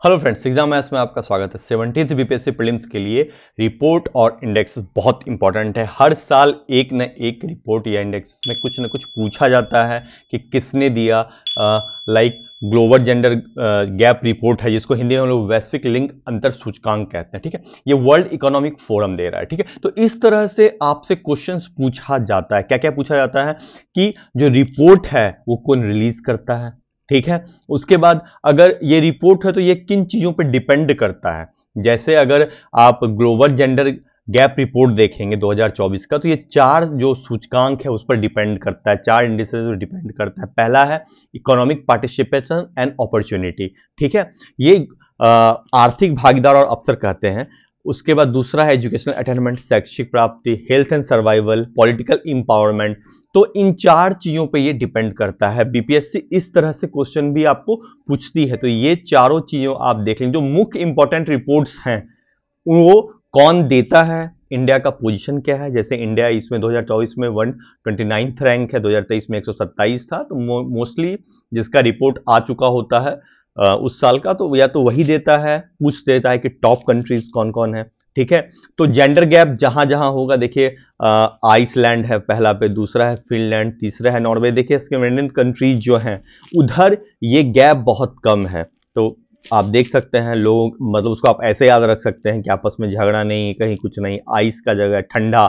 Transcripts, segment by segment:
Hello friends, exam maths में आपका स्वागत है। 17th बीपीएससी प्रीलिम्स के लिए रिपोर्ट और इंडेक्स बहुत इंपॉर्टेंट है। हर साल एक न एक रिपोर्ट या इंडेक्स में कुछ न कुछ पूछा जाता है कि किसने दिया। Like global gender gap report है, जिसको हिंदी में हम लोग वैश्विक लिंग अंतर सूचकांक कहते हैं। ठीक है, ये वर्ल्ड इकोनॉमिक फोरम दे रहा है। ठीक है, तो इस तरह से आपसे क्वेश्चंस पूछा जाता है। क्या क्या पूछा जाता है कि जो रिपोर्ट है वो कौन रिलीज करता है। ठीक है, उसके बाद अगर ये रिपोर्ट है तो ये किन चीजों पर डिपेंड करता है। जैसे अगर आप ग्लोबल जेंडर गैप रिपोर्ट देखेंगे 2024 का, तो ये चार जो सूचकांक है उस पर डिपेंड करता है, चार इंडिसेस पर डिपेंड करता है। पहला है इकोनॉमिक पार्टिसिपेशन एंड अपॉर्चुनिटी। ठीक है, ये आर्थिक भागीदार और अवसर कहते हैं। उसके बाद दूसरा है एजुकेशनल अटेनमेंट, शैक्षिक प्राप्ति, health and survival, political empowerment. तो इन चार चीजों पे ये डिपेंड करता है। बीपीएससी इस तरह से क्वेश्चन भी आपको पूछती है, तो ये चारों चीजों आप देख लें। जो मुख्य इंपॉर्टेंट रिपोर्ट्स हैं वो कौन देता है, इंडिया का पोजीशन क्या है। जैसे इंडिया इसमें 2024 में 129th रैंक है, 2023 में 127 था। तो मोस्टली जिसका रिपोर्ट आ चुका होता है उस साल का, तो या तो वही देता है, पूछ देता है कि टॉप कंट्रीज कौन कौन है। ठीक है, तो जेंडर गैप जहां जहां होगा, देखिए आइसलैंड है पहला पे, दूसरा है फिनलैंड, तीसरा है नॉर्वे। देखिए स्कैंडिनेवियन कंट्रीज जो हैं उधर ये गैप बहुत कम है। तो आप देख सकते हैं लोग, मतलब उसको आप ऐसे याद रख सकते हैं कि आपस में झगड़ा नहीं, कहीं कुछ नहीं, आइस का जगह, ठंडा,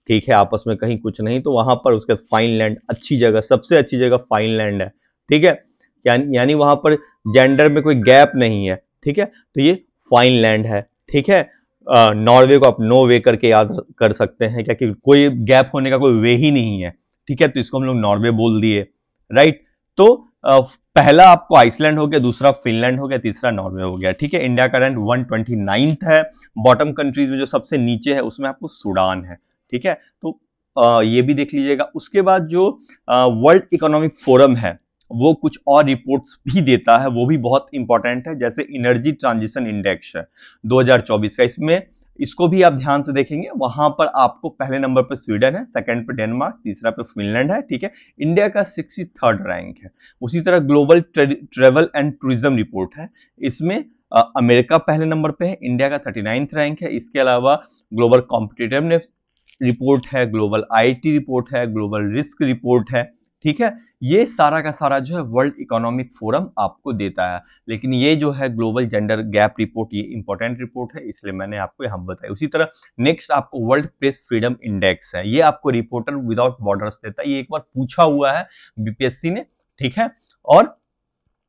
ठीक है, आपस में कहीं कुछ नहीं, तो वहां पर उसके फाइनलैंड अच्छी जगह, सबसे अच्छी जगह फाइनलैंड है। ठीक है, यानी वहां पर जेंडर में कोई गैप नहीं है। ठीक है, तो ये फाइनलैंड है। ठीक है, नॉर्वे को आप नो वे करके याद कर सकते हैं, क्या कि कोई गैप होने का कोई वे ही नहीं है। ठीक है, तो इसको हम लोग नॉर्वे बोल दिए। राइट, तो पहला आपको आइसलैंड हो गया, दूसरा फिनलैंड हो गया, तीसरा नॉर्वे हो गया। ठीक है, इंडिया का रैंक 129th है। बॉटम कंट्रीज में जो सबसे नीचे है उसमें आपको सूडान है। ठीक है, तो ये भी देख लीजिएगा। उसके बाद जो वर्ल्ड इकोनॉमिक फोरम है वो कुछ और रिपोर्ट्स भी देता है, वो भी बहुत इंपॉर्टेंट है। जैसे एनर्जी ट्रांजिशन इंडेक्स है 2024 का, इसमें इसको भी आप ध्यान से देखेंगे। वहां पर आपको पहले नंबर पर स्वीडन है, सेकंड पे डेनमार्क, तीसरा पे फिनलैंड है। ठीक है, इंडिया का 63rd रैंक है। उसी तरह global travel and tourism report है, इसमें अमेरिका पहले नंबर पे है, इंडिया का 39th रैंक है। इसके अलावा ग्लोबल कॉम्पिटिटिवनेस रिपोर्ट है, ग्लोबल आईटी रिपोर्ट है, ग्लोबल रिस्क रिपोर्ट है। ठीक है, ये सारा का सारा जो है वर्ल्ड इकोनॉमिक फोरम आपको देता है। लेकिन ये जो है ग्लोबल जेंडर गैप रिपोर्ट, ये इंपॉर्टेंट रिपोर्ट है, इसलिए मैंने आपको यहां बताया। उसी तरह नेक्स्ट आपको वर्ल्ड प्रेस फ्रीडम इंडेक्स है, ये आपको रिपोर्टर विदाउट बॉर्डर्स देता है। ये एक बार पूछा हुआ है बीपीएससी ने। ठीक है, और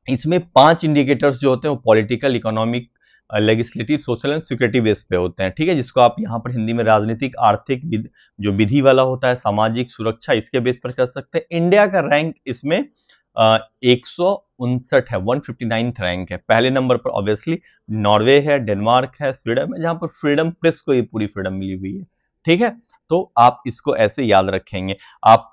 इसमें 5 इंडिकेटर्स जो होते हैं वो political, economic, legislative, social and security base पे होते हैं। ठीक है, जिसको आप यहाँ पर हिंदी में राजनीतिक, आर्थिक, जो विधि वाला होता है, सामाजिक, सुरक्षा, इसके बेस पर कर सकते हैं। इंडिया का रैंक इसमें 159 है, 159th रैंक है। पहले नंबर पर ऑब्वियसली नॉर्वे है, डेनमार्क है, स्वीडन है, जहां पर फ्रीडम प्रेस को ये पूरी फ्रीडम मिली हुई है। ठीक है, तो आप इसको ऐसे याद रखेंगे। आप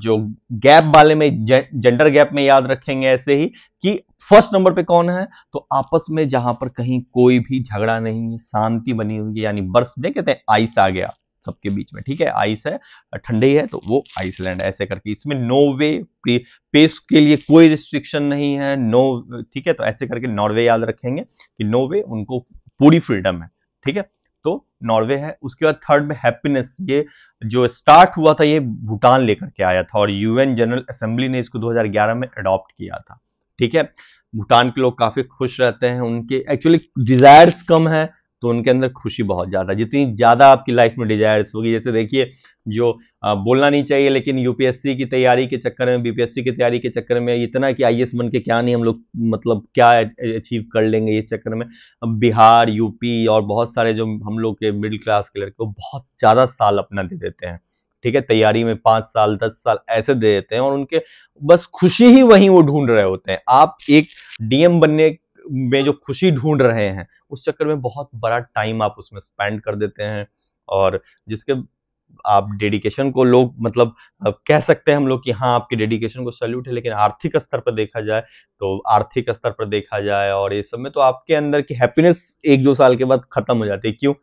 जो गैप वाले में, जेंडर गैप में याद रखेंगे ऐसे ही कि फर्स्ट नंबर पे कौन है, तो आपस में जहां पर कहीं कोई भी झगड़ा नहीं है, शांति बनी हुई है, यानी बर्फ दे कहते हैं, आइस आ गया सबके बीच में। ठीक है, आइस है, ठंडी है, तो वो आइसलैंड ऐसे करके। इसमें नो वे, पेस के लिए कोई रिस्ट्रिक्शन नहीं है, नो। ठीक है, तो ऐसे करके नॉर्वे याद रखेंगे कि नो वे, उनको पूरी फ्रीडम है। ठीक है, तो नॉर्वे है। उसके बाद थर्ड में हैप्पीनेस, ये जो स्टार्ट हुआ था ये भूटान लेकर के आया था, और यूएन जनरल असेंबली ने इसको 2011 में अडॉप्ट किया था। ठीक है, भूटान के लोग काफी खुश रहते हैं, उनके एक्चुअली डिजायर्स कम है, तो उनके अंदर खुशी बहुत ज्यादा। जितनी ज्यादा आपकी लाइफ में डिजायर्स होगी, जैसे देखिए जो बोलना नहीं चाहिए, लेकिन यूपीएससी की तैयारी के चक्कर में, बीपीएससी की तैयारी के चक्कर में इतना कि आईएएस बन के क्या नहीं हम लोग, मतलब क्या अचीव कर लेंगे इस चक्कर में। अब बिहार, यूपी और बहुत सारे जो हम लोग के मिडिल क्लास के लड़के, वो बहुत ज्यादा साल अपना दे देते हैं। ठीक है, तैयारी में 5 साल 10 साल ऐसे दे देते हैं, और उनके बस खुशी ही वहीं वो ढूंढ रहे होते हैं। आप एक डीएम बनने में जो खुशी ढूंढ रहे हैं, उस चक्कर में बहुत बड़ा टाइम आप उसमें स्पेंड कर देते हैं, और जिसके आप डेडिकेशन को लोग, मतलब कह सकते हैं हम लोग कि हाँ आपके डेडिकेशन को सैल्यूट है। लेकिन आर्थिक स्तर पर देखा जाए, तो आर्थिक स्तर पर देखा जाए और ये सब में, तो आपके अंदर की हैप्पीनेस 1-2 साल के बाद खत्म हो जाती है। क्यों?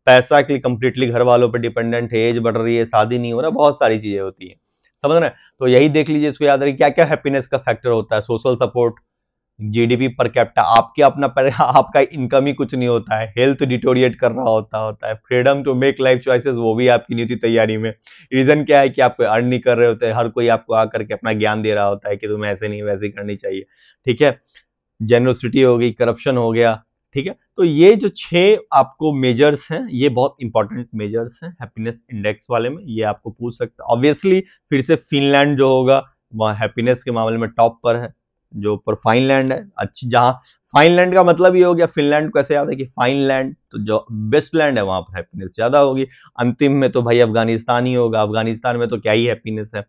पैसा के लिए कंप्लीटली घर वालों पर डिपेंडेंट है, एज बढ़ रही है, शादी नहीं हो रहा, बहुत सारी चीजें होती हैं, समझ रहे हैं। तो यही देख लीजिए, इसको याद रखिए क्या क्या हैप्पीनेस का फैक्टर होता है। Social support, GDP per capita, आपके अपना आपका इनकम ही कुछ नहीं होता है, हेल्थ डिटोरिएट कर रहा होता है, freedom to make life choices वो भी आपकी नहीं होती तैयारी में। रीजन क्या है कि आप अर्न नहीं कर रहे होते, हर कोई आपको आकर के अपना ज्ञान दे रहा होता है कि तुम्हें ऐसे नहीं वैसे करनी चाहिए, ठीक है। जेनरोसिटी हो गई, करप्शन हो गया, ठीक है। तो ये जो 6 आपको मेजर्स हैं, ये बहुत इंपॉर्टेंट मेजर्स हैं हैप्पीनेस इंडेक्स वाले में, ये आपको पूछ सकता है। ऑब्वियसली फिर से फिनलैंड जो होगा वह हैप्पीनेस के मामले में टॉप पर है, जो पर फाइनलैंड है अच्छी, जहां फाइनलैंड का मतलब ये हो गया, फिनलैंड को ऐसे याद है कि फाइनलैंड तो जो बेस्ट लैंड है वहां पर हैप्पीनेस ज्यादा होगी। अंतिम में तो भाई अफगानिस्तान ही होगा, अफगानिस्तान में तो क्या ही हैप्पीनेस है,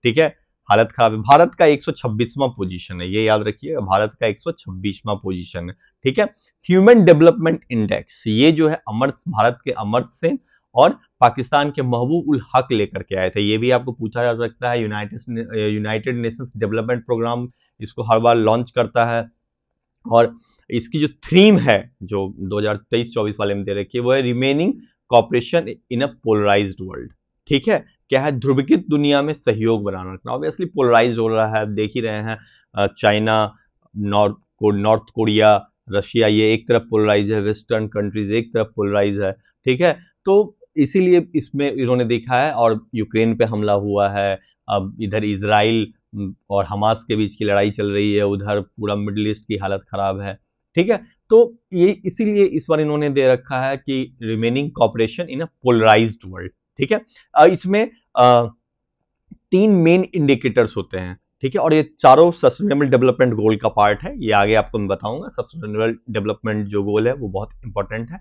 ठीक है। हालत खराब है। भारत का 126वां पोजीशन है, ये याद रखिए, भारत का 126वां पोजीशन है, ठीक है। ह्यूमन डेवलपमेंट इंडेक्स, ये जो है भारत के अमर्त्य सेन और पाकिस्तान के महबूब उल हक लेकर के आए थे, ये भी आपको पूछा जा सकता है। यूनाइटेड नेशंस डेवलपमेंट प्रोग्राम इसको हर बार लॉन्च करता है, और इसकी जो थीम है जो 2023-24 वाले में दे रखी है वो है remaining cooperation in a polarised world, ठीक है। क्या है, ध्रुवीकृत दुनिया में सहयोग बनाना रखना। ऑब्वियसली पोलराइज हो रहा है, आप देख ही रहे हैं, चाइना, नॉर्थ कोरिया, रशिया, ये एक तरफ पोलराइज है, वेस्टर्न कंट्रीज एक तरफ पोलराइज है, ठीक है। तो इसीलिए इसमें इन्होंने देखा है, और यूक्रेन पे हमला हुआ है, अब इधर इजराइल और हमास के बीच की लड़ाई चल रही है, उधर पूरा मिडिल ईस्ट की हालत खराब है, ठीक है। तो ये इसीलिए इस बार इन्होंने दे रखा है कि remaining cooperation in a polarised world, ठीक है। इसमें 3 मेन इंडिकेटर्स होते हैं, ठीक है, और ये चारों सस्टेनेबल डेवलपमेंट गोल का पार्ट है, ये आगे आपको मैं बताऊंगा। सस्टेनेबल डेवलपमेंट जो गोल है वो बहुत इंपॉर्टेंट है।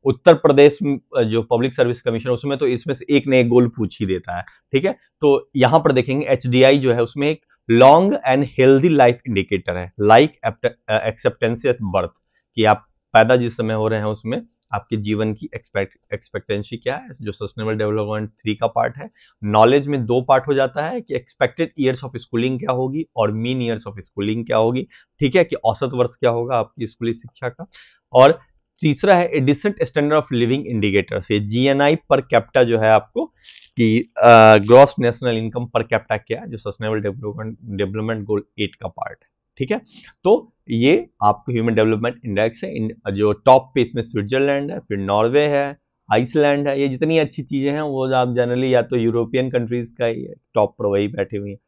उत्तर प्रदेश जो पब्लिक सर्विस कमीशन उसमें तो इसमें से एक ने एक गोल पूछ ही देता है, ठीक है। तो यहां पर देखेंगे एचडीआई जो है उसमें एक long and healthy life indicator है, लाइक एक्सेप्टेंसी एट बर्थ, कि आप पैदा जिस समय हो रहे हैं उसमें आपके जीवन की एक्सपेक्टेंसी क्या है, जो सस्टेनेबल डेवलपमेंट 3 का पार्ट है। नॉलेज में 2 पार्ट हो जाता है कि एक्सपेक्टेड ईयर्स ऑफ स्कूलिंग क्या होगी और मीन ईयर्स ऑफ स्कूलिंग क्या होगी, ठीक है, कि औसत वर्ष क्या होगा आपकी स्कूली शिक्षा का। और तीसरा है a decent standard of living indicators, ये जीएनआई पर कैपिटा जो है आपको, कि gross national income per capita क्या है, जो सस्टेनेबल डेवलपमेंट गोल 8 का पार्ट है, ठीक है। तो ये आपको ह्यूमन डेवलपमेंट इंडेक्स है, जो टॉप पे इसमें स्विट्जरलैंड है, फिर नॉर्वे है, आइसलैंड है। ये जितनी अच्छी चीजें हैं वो आप जनरली या तो यूरोपियन कंट्रीज का ही टॉप पर वही बैठे हुए हैं।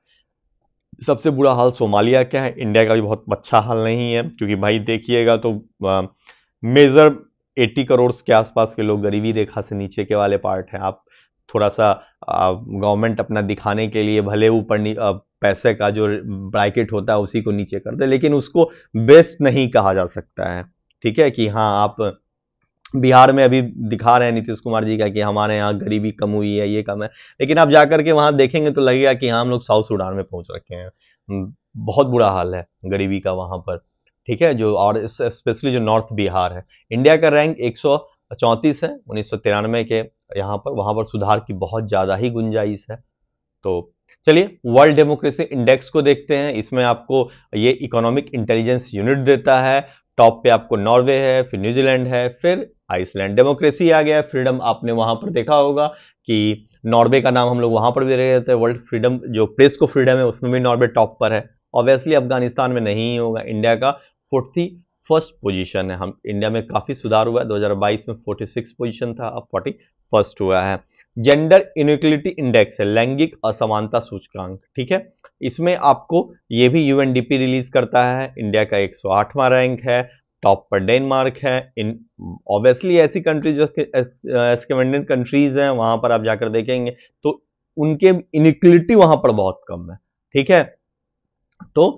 सबसे बुरा हाल सोमालिया का है, इंडिया का भी बहुत अच्छा हाल नहीं है, क्योंकि भाई देखिएगा तो मेजर 80 करोड़ के आसपास के लोग गरीबी रेखा से नीचे के वाले पार्ट हैं। आप थोड़ा सा गवर्नमेंट अपना दिखाने के लिए भले ऊपर पैसे का जो ब्रैकेट होता है उसी को नीचे कर दे, लेकिन उसको बेस्ट नहीं कहा जा सकता है, ठीक है। कि हाँ, आप बिहार में अभी दिखा रहे हैं नीतीश कुमार जी का कि हमारे यहाँ गरीबी कम हुई है, ये कम है, लेकिन आप जाकर के वहां देखेंगे तो लगेगा कि हाँ, हम लोग साउथ सूडान में पहुंच रखे हैं। बहुत बुरा हाल है गरीबी का वहां पर, ठीक है। जो और स्पेशली जो नॉर्थ बिहार है, इंडिया का रैंक 134 है 1993 के, यहाँ पर वहां पर सुधार की बहुत ज्यादा ही गुंजाइश है। तो चलिए वर्ल्ड डेमोक्रेसी इंडेक्स को देखते हैं। इसमें आपको ये इकोनॉमिक इंटेलिजेंस यूनिट देता है। टॉप पे आपको नॉर्वे है, फिर न्यूजीलैंड है, फिर आइसलैंड। डेमोक्रेसी आ गया, फ्रीडम आपने वहां पर देखा होगा कि नॉर्वे का नाम हम लोग वहां पर भी रहे थे। वर्ल्ड फ्रीडम जो प्रेस को फ्रीडम है उसमें भी नॉर्वे टॉप पर है। ऑब्वियसली अफगानिस्तान में नहीं होगा। इंडिया का 41st पोजीशन है। हम इंडिया में काफी सुधार हुआ है, 2022 में 46 पोजीशन था, अब 41st हुआ है। जेंडर इनइक्वलिटी इंडेक्स है, लैंगिक असमानता सूचकांक, ठीक है। इसमें आपको ये भी यूएनडीपी रिलीज करता है। इंडिया का 108वां रैंक है, टॉप पर डेनमार्क है। इन ऑब्वियसली ऐसी कंट्रीज जो स्कैंडिनेवियन कंट्रीज हैं वहां पर आप जाकर देखेंगे तो उनके इनइक्वलिटी वहां पर बहुत कम है, ठीक है। तो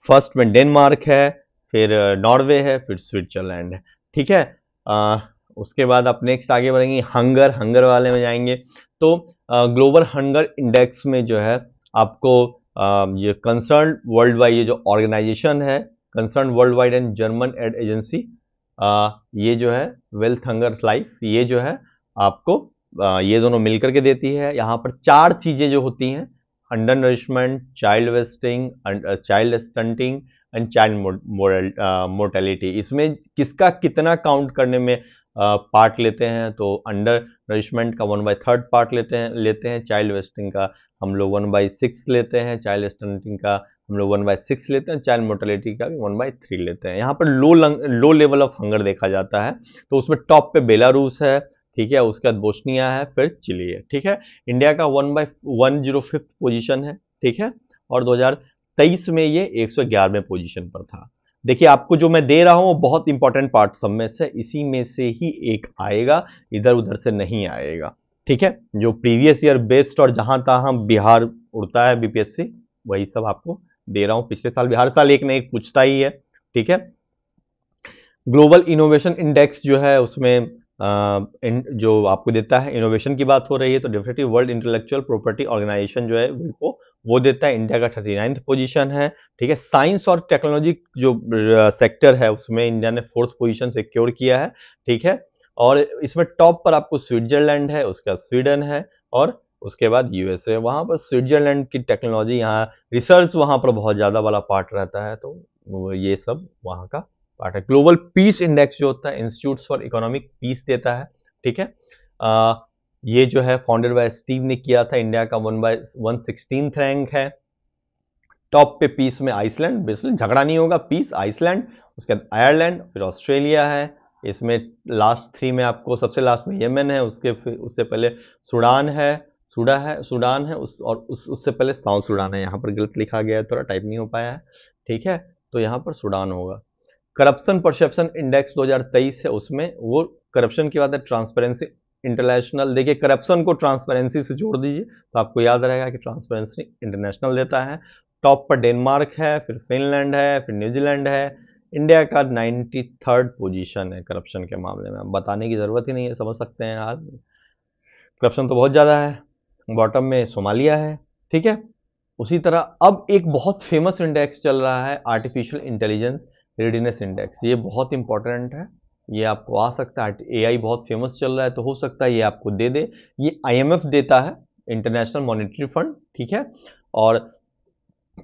फर्स्ट में डेनमार्क है, फिर नॉर्वे है, फिर स्विट्जरलैंड है, ठीक है। उसके बाद आप नेक्स्ट आगे बढ़ेंगे, हंगर वाले में जाएंगे तो ग्लोबल हंगर इंडेक्स में जो है आपको ये कंसर्न वर्ल्ड वाइड, ये जो ऑर्गेनाइजेशन है concern world wide and German ad agency, ये जो है वेल्थ हंगर लाइफ, ये जो है आपको ये दोनों मिलकर के देती है। यहाँ पर 4 चीजें जो होती हैं, under nourishment, child wasting, child stunting and child mortality. इसमें किसका कितना काउंट करने में पार्ट लेते हैं, तो अंडर नरिशमेंट का 1/3 पार्ट लेते हैं। चाइल्ड वेस्टिंग का हम लोग 1/6 लेते हैं, चाइल्ड स्टंटिंग का हम लोग 1/6 लेते हैं, चाइल्ड मोर्टेलिटी का भी 1/3 लेते हैं। यहाँ पर लो लेवल ऑफ हंगर देखा जाता है, तो उसमें टॉप पे बेलारूस है, ठीक है, उसके बाद बोस्निया है, फिर चिली है, ठीक है। इंडिया का 1/105 पोजीशन है, ठीक है, और 2023 में ये 111वें पोजीशन पर था। देखिए आपको जो मैं दे रहा हूं वो बहुत इंपॉर्टेंट पार्ट सब में से, इसी में से ही एक आएगा, इधर उधर से नहीं आएगा, ठीक है। जो प्रीवियस ईयर बेस्ड और जहां तहां बिहार उड़ता है बीपीएससी, वही सब आपको दे रहा हूं। पिछले साल भी हर साल एक न एक पूछता ही है, ठीक है। ग्लोबल इनोवेशन इंडेक्स जो है उसमें जो आपको देता है, इनोवेशन की बात हो रही है तो definitely world intellectual property organisation जो है वो देता है। इंडिया का 39th पोजीशन है, ठीक है। साइंस और टेक्नोलॉजी जो सेक्टर है उसमें इंडिया ने 4th पोजीशन सिक्योर किया है, ठीक है। और इसमें टॉप पर आपको स्विट्जरलैंड है, उसके बाद स्वीडन है और उसके बाद यूएसए। वहां पर स्विट्जरलैंड की टेक्नोलॉजी, यहाँ रिसर्च वहां पर बहुत ज्यादा वाला पार्ट रहता है, तो ये सब वहां का पार्ट है। ग्लोबल पीस इंडेक्स जो होता है इंस्टीट्यूट फॉर इकोनॉमिक पीस देता है, ठीक है। ये जो है फाउंडेड बाय स्टीव ने किया था। इंडिया का 1/116 रैंक है। टॉप पे पीस में आइसलैंड, बेसिकली झगड़ा नहीं होगा, पीस आइसलैंड, उसके बाद आयरलैंड, फिर ऑस्ट्रेलिया है। इसमें लास्ट 3 में आपको सबसे लास्ट में यमन है, उससे पहले सूडान है, उससे पहले साउथ सूडान है। यहाँ पर गलत लिखा गया है, थोड़ा टाइप नहीं हो पाया है, ठीक है, तो यहाँ पर सूडान होगा। करप्शन परसेप्शन इंडेक्स 2023 है, उसमें वो करप्शन की बात है, ट्रांसपेरेंसी इंटरनेशनल। देखिए करप्शन को ट्रांसपेरेंसी से जोड़ दीजिए तो आपको याद रहेगा कि ट्रांसपेरेंसी इंटरनेशनल देता है। टॉप पर डेनमार्क है, फिर फिनलैंड है, फिर न्यूजीलैंड है। इंडिया का 93rd पोजीशन है करप्शन के मामले में, बताने की जरूरत ही नहीं है, समझ सकते हैं यार, करप्शन तो बहुत ज्यादा है। बॉटम में सोमालिया है, ठीक है। उसी तरह अब एक बहुत फेमस इंडेक्स चल रहा है, आर्टिफिशियल इंटेलिजेंस रेडीनेस इंडेक्स। ये बहुत इंपॉर्टेंट है, ये आपको आ सकता है, एआई बहुत फेमस चल रहा है तो हो सकता है ये आपको दे दे। ये आईएमएफ देता है, इंटरनेशनल मॉनेटरी फंड, ठीक है। और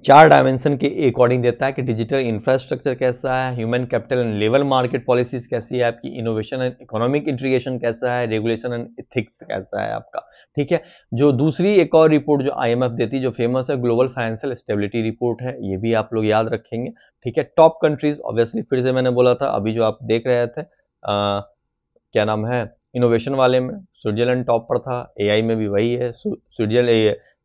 4 डायमेंशन के अकॉर्डिंग देता है कि डिजिटल इंफ्रास्ट्रक्चर कैसा है, human capital and labour market policies कैसी है आपकी, इनोवेशन एंड इकोनॉमिक इंटीग्रेशन कैसा है, रेगुलेशन एंड एथिक्स कैसा है आपका, ठीक है। जो दूसरी एक और रिपोर्ट जो आईएमएफ देती है जो फेमस है, ग्लोबल फाइनेंशियल स्टेबिलिटी रिपोर्ट है, ये भी आप लोग याद रखेंगे, ठीक है। टॉप कंट्रीज ऑब्वियसली फिर से मैंने बोला था, अभी जो आप देख रहे थे क्या नाम है, इनोवेशन वाले में स्विट्जरलैंड टॉप पर था, एआई में भी वही है,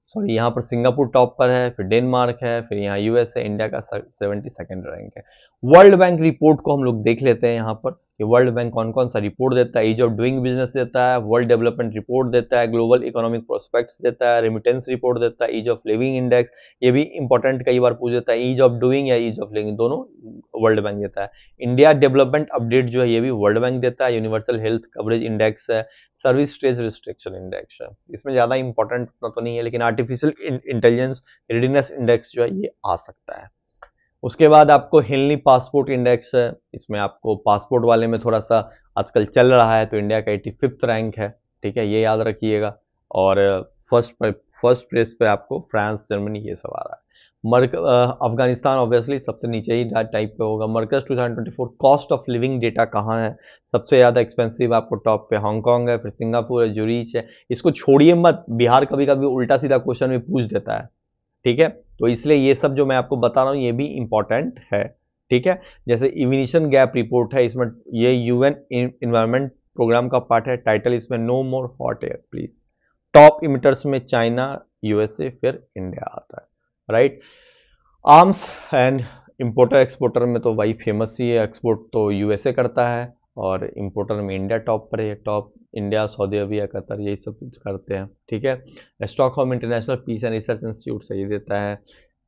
यहाँ पर सिंगापुर टॉप पर है, फिर डेनमार्क है, फिर यहाँ यूएस है, इंडिया का 72nd रैंक है। वर्ल्ड बैंक रिपोर्ट को हम लोग देख लेते हैं यहाँ पर कि वर्ल्ड बैंक कौन कौन सा रिपोर्ट देता है। ईज ऑफ डूइंग बिजनेस देता है, वर्ल्ड डेवलपमेंट रिपोर्ट देता है, ग्लोबल इकोनॉमिक प्रोस्पेक्ट्स देता है, रेमिटेंस रिपोर्ट देता है, ईज ऑफ लिविंग इंडेक्स, ये भी इंपॉर्टेंट कई बार पूछ देता है, ईज ऑफ डूइंग या ईज ऑफ लिविंग, दोनों वर्ल्ड बैंक देता है। इंडिया डेवलपमेंट अपडेट जो है ये भी वर्ल्ड बैंक देता है। यूनिवर्सल हेल्थ कवरेज इंडेक्स है, सर्विस स्टेज रिस्ट्रिक्शन इंडेक्स है, इसमें ज्यादा इंपॉर्टेंट तो नहीं है, लेकिन आर्टिफिशियल इंटेलिजेंस रेडीनेस इंडेक्स जो है ये आ सकता है। उसके बाद आपको हेनली पासपोर्ट इंडेक्स है, इसमें आपको पासपोर्ट वाले में थोड़ा सा आजकल चल रहा है, तो इंडिया का 85th रैंक है, ठीक है, ये याद रखिएगा। और फर्स्ट प्लेस पे आपको फ्रांस, जर्मनी ये सब आ रहा है। अफगानिस्तान ऑब्वियसली सबसे नीचे ही टाइप पे होगा। मर्कज 2024 कॉस्ट ऑफ लिविंग डेटा कहाँ है, सबसे ज्यादा एक्सपेंसिव आपको टॉप पे हांगकांग है, फिर सिंगापुर है, ज्यूरिच है। इसको छोड़िए मत, बिहार कभी कभी उल्टा सीधा क्वेश्चन भी पूछ देता है, ठीक है, तो इसलिए ये सब जो मैं आपको बता रहा हूँ ये भी इंपॉर्टेंट है, ठीक है। जैसे इमिशन गैप रिपोर्ट है, इसमें ये यूएन इन्वायरमेंट प्रोग्राम का पार्ट है, टाइटल इसमें no more hot air please. Top emitters में चाइना, यूएसए, फिर इंडिया आता है, right. Arms and importer exporter में तो भाई फेमस ही है, एक्सपोर्ट तो यूएसए करता है और इंपोर्टर में इंडिया टॉप पर है। Top India, Saudi Arabia, Qatar, यही सब कुछ करते हैं, ठीक है। Stockholm international peace and research institute सही देता है,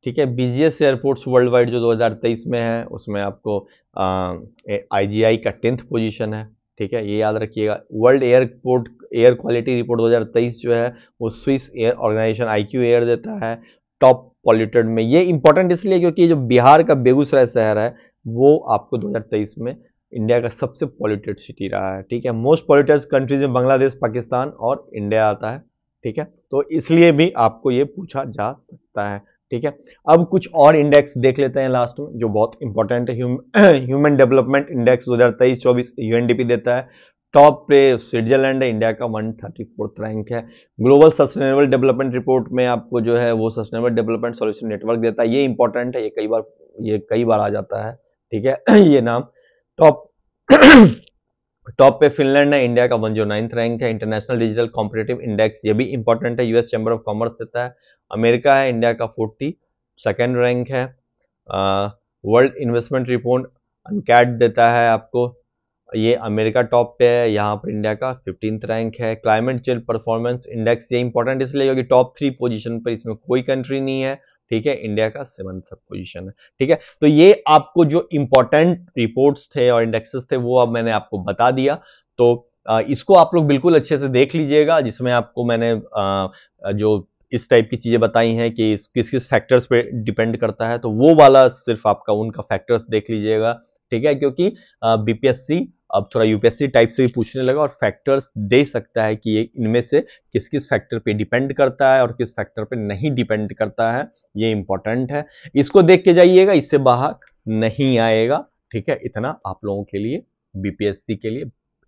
ठीक है। बिजिएस्ट एयरपोर्ट्स वर्ल्ड वाइड जो 2023 में है उसमें आपको आईजीआई का 10th पोजीशन है, ठीक है, ये याद रखिएगा। World airport air quality report 2023 जो है वो Swiss air organisation IQ air देता है टॉप पॉल्यूटेड में। ये इंपॉर्टेंट इसलिए क्योंकि जो बिहार का बेगूसराय शहर है वो आपको 2023 में इंडिया का सबसे पॉल्यूटेड सिटी रहा है, ठीक है। मोस्ट पॉल्यूटेड कंट्रीज में बांग्लादेश, पाकिस्तान और इंडिया आता है, ठीक है, तो इसलिए भी आपको ये पूछा जा सकता है, ठीक है। अब कुछ और इंडेक्स देख लेते हैं लास्ट में जो बहुत इंपॉर्टेंट है। ह्यूमन डेवलपमेंट इंडेक्स 2023-24 यूएनडीपी देता है। टॉप पे स्विट्जरलैंड है, इंडिया का 134 रैंक है। ग्लोबल सस्टेनेबल डेवलपमेंट रिपोर्ट में आपको जो है वो सस्टेनेबल डेवलपमेंट सॉल्यूशन नेटवर्क देता है, ये इंपॉर्टेंट है, ये कई बार आ जाता है, ठीक है। ये नाम टॉप टॉप पे फिनलैंड है, इंडिया का 109 रैंक है। इंटरनेशनल डिजिटल कॉम्पिटिटिव इंडेक्स, ये भी इंपॉर्टेंट है, यूएस चैम्बर ऑफ कॉमर्स देता है। अमेरिका है, इंडिया का 42nd रैंक है। वर्ल्ड इन्वेस्टमेंट रिपोर्ट अनकैट देता है आपको, ये अमेरिका टॉप पे है, यहाँ पर इंडिया का 15th रैंक है। क्लाइमेट चेंज परफॉर्मेंस इंडेक्स, ये इंपॉर्टेंट इसलिए क्योंकि टॉप 3 पोजीशन पर इसमें कोई कंट्री नहीं है, ठीक है। इंडिया का 7th पोजीशन है, ठीक है। तो ये आपको जो इंपॉर्टेंट रिपोर्ट्स थे और इंडेक्सेस थे वो अब मैंने आपको बता दिया। तो इसको आप लोग बिल्कुल अच्छे से देख लीजिएगा, जिसमें आपको मैंने जो इस टाइप की चीजें बताई हैं कि किस किस फैक्टर्स पे डिपेंड करता है, तो वो वाला सिर्फ आपका उनका फैक्टर्स देख लीजिएगा, ठीक है। क्योंकि बीपीएससी अब थोड़ा यूपीएससी टाइप से भी पूछने लगा और फैक्टर्स दे सकता है कि ये इनमें से किस किस फैक्टर पे डिपेंड करता है और किस फैक्टर पे नहीं डिपेंड करता है, ये इंपॉर्टेंट है। इसको देख के जाइएगा, इससे बाहर नहीं आएगा, ठीक है। इतना आप लोगों के लिए बीपीएससी के लिए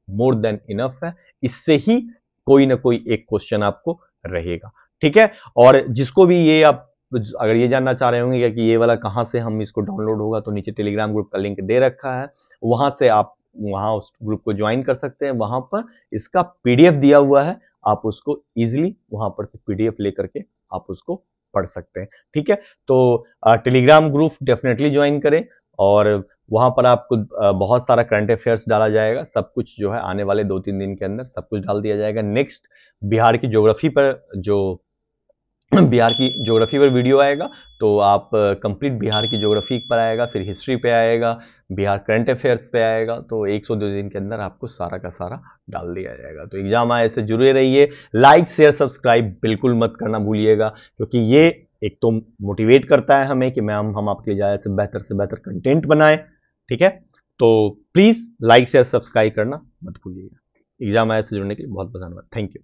मोर देन इनफ है, इससे ही कोई ना कोई एक क्वेश्चन आपको रहेगा, ठीक है। और जिसको भी ये आप अगर ये जानना चाह रहे होंगे कि ये वाला कहाँ से हम इसको डाउनलोड होगा, तो नीचे टेलीग्राम ग्रुप का लिंक दे रखा है, वहां से आप वहां उस ग्रुप को ज्वाइन कर सकते हैं। वहां पर इसका पीडीएफ दिया हुआ है, आप उसको इजीली वहां पर से पीडीएफ लेकर के आप उसको पढ़ सकते हैं, ठीक है। तो टेलीग्राम ग्रुप डेफिनेटली ज्वाइन करें, और वहां पर आपको बहुत सारा करंट अफेयर्स डाला जाएगा, सब कुछ जो है आने वाले 2-3 दिन के अंदर सब कुछ डाल दिया जाएगा। नेक्स्ट बिहार की ज्योग्राफी पर जो बिहार की ज्योग्राफी पर वीडियो आएगा, तो आप कंप्लीट बिहार की ज्योग्राफी पर आएगा, फिर हिस्ट्री पे आएगा, बिहार करंट अफेयर्स पे आएगा, तो 102 दिन के अंदर आपको सारा का सारा डाल दिया जाएगा। तो एग्जाम आए से जुड़े रहिए, लाइक शेयर सब्सक्राइब बिल्कुल मत करना भूलिएगा, क्योंकि ये एक तो मोटिवेट करता है हमें कि हम आपके लिए ज़्यादा से बेहतर कंटेंट बनाएं, ठीक है। तो प्लीज़ लाइक शेयर सब्सक्राइब करना मत भूलिएगा। एग्जाम आए से जुड़ने के लिए बहुत बहुत धन्यवाद, थैंक यू।